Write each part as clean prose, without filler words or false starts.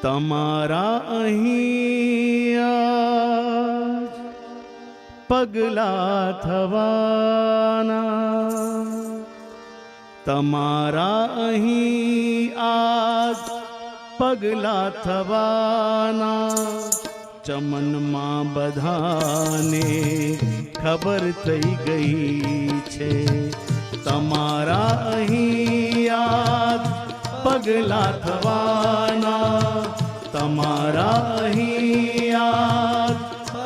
તમારા અહીં પગલા થવાના, તમારા અહીં આજ પગલા થવાના. ચમનમાં બધાને ખબર થઈ ગઈ છે, તમારા અહીં આજ પગલા થવાના, તમારા અહીં આજ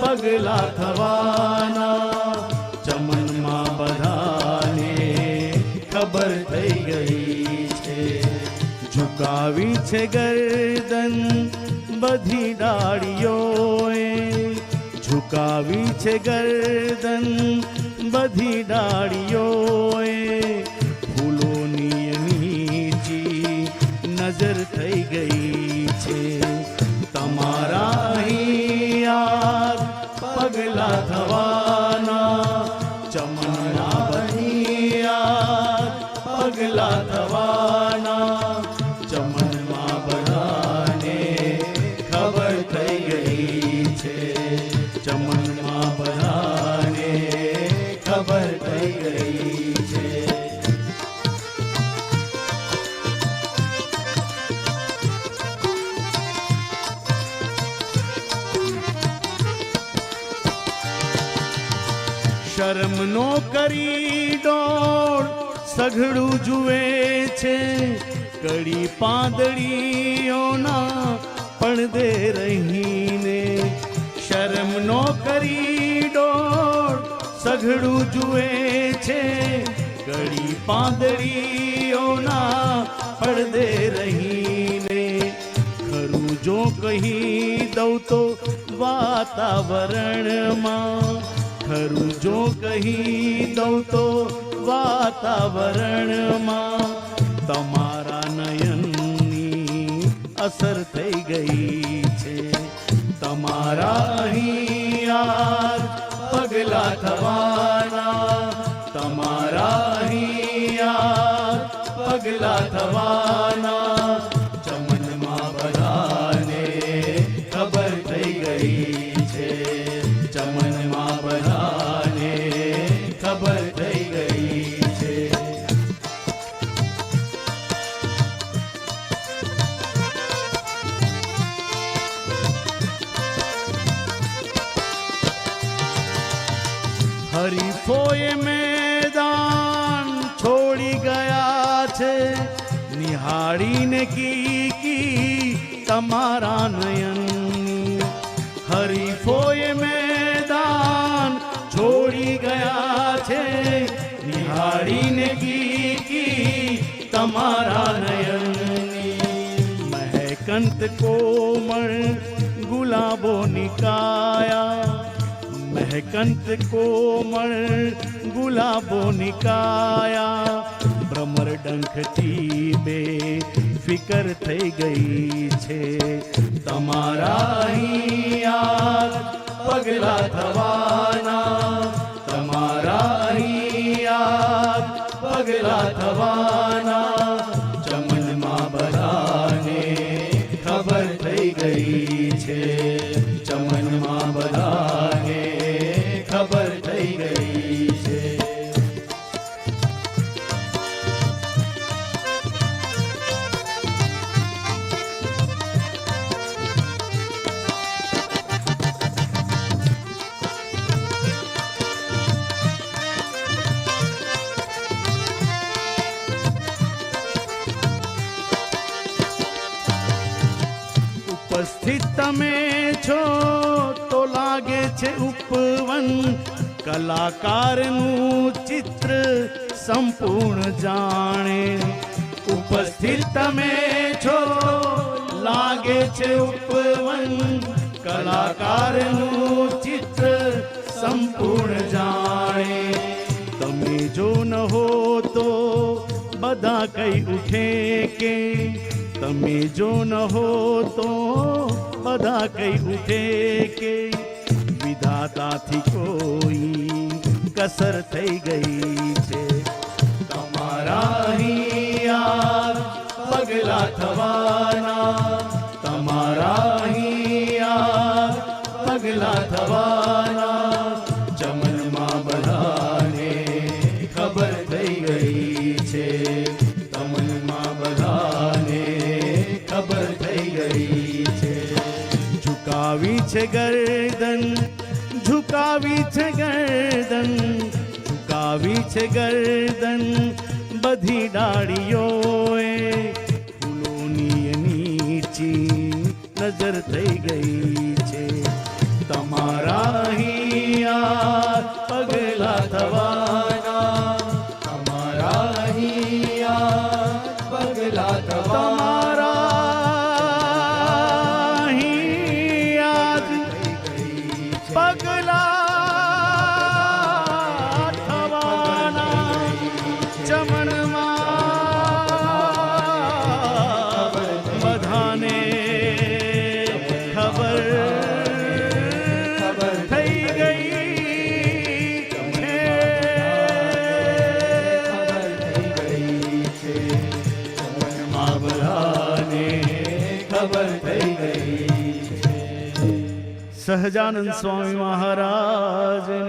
પગલા થવાના. ચમનમાં બધાને ખબર થઈ ગઈ છે, ઝુકાવી છે ગરદન બધી ડાળીઓએ, ઝુકાવી છે ગરદન બધી ડાળીઓએ. ફૂલોની નીચી નજર થઈ ગઈ છે, તમારા અહીં આજ પગલા થવાના, ચમનના બની આજ પગલા થવાના. ચમનમાં બધાને ખબર થઈ ગઈ છે, ચમનમાં બધાને ખબર થઈ ગઈ છે. શરમનો કરી દોડ સઘળું જુએ છે, કડી પાંદડીઓના પડદે રહીને. શરમનો કરી દોડ સઘળું જુએ છે, કડી પાંદડીઓના પડદે રહીને. ખરું જો કહી દઉં તો વાતાવરણમાં, ખરું જો કહી દઉં તો વાતાવરણમાં તમારા નયનની અસર થઈ ગઈ છે, તમારા અહીં આજ પગલા થવાના, તમારા અહીં આજ પગલા થવાના. ચમનમાં બધાને ખબર થઈ ગઈ છે, ચમનમાં બધાને ખબર થઈ ગઈ છે. હરીફોએ મેદાન છોડી ગયા છે, નિહાળીને કી તમારા નયનની. હરીફોએ મેદાન છોડી ગયા છે, નિહાળીને કી તમારા નયનની. મહેકંત કોમળ ગુલાબોની કાયા, મહેકંત કોમળ ગુલાબોની કાયા. ભ્રમર ડંખથી બે ફિકર થઈ ગઈ છે, તમારા અહીં આજ પગલા થવાના, તમારા અહીં આજ પગલા થવાના. ચમનમાં બધાને ખબર થઈ ગઈ છે, ચમનમાં બધાને ખબર થઈ ગઈ છે. ઉપસ્થિત તમે છો તો લાગે છે ઉપવન, કલાકારનું ચિત્ર સંપૂર્ણ જાણે. ઉપસ્થિત તમે છો લાગે છે ઉપવન, કલાકારનું ચિત્ર સંપૂર્ણ જાણે. તમે જો ન હો તો બધા કઈ ઉઠે કે, તમે જો ન હો તો બધા કઈ ઉઠે કે. વિધાતાથી કોઈ કસર થઈ ગઈ છે, તમારા અહીં પગલા થવાના, તમારા પગલા થવાના ચમનમાં બધાને ખબર થઈ ગઈ છે. તમનમાં બધાને ખબર થઈ ગઈ છે. ઝુકાવી છે ગરદન, ઝુકાવી છે ગરદન, ઝુકાવી છે ગરદન બધી ડાળીઓએ. ફૂલોની નીચી નજર થઈ ગઈ છે. તમારા અહીંયા પગલા થવાના, તમારા અહીંયા પગલા થવાના, પગલા થવાના ચમનમાં બધાને ખબર થઈ ગઈ છે. ચમનમાં બધાને ખબર થઈ ગઈ છે. સહજાનંદ સ્વામી મહારાજની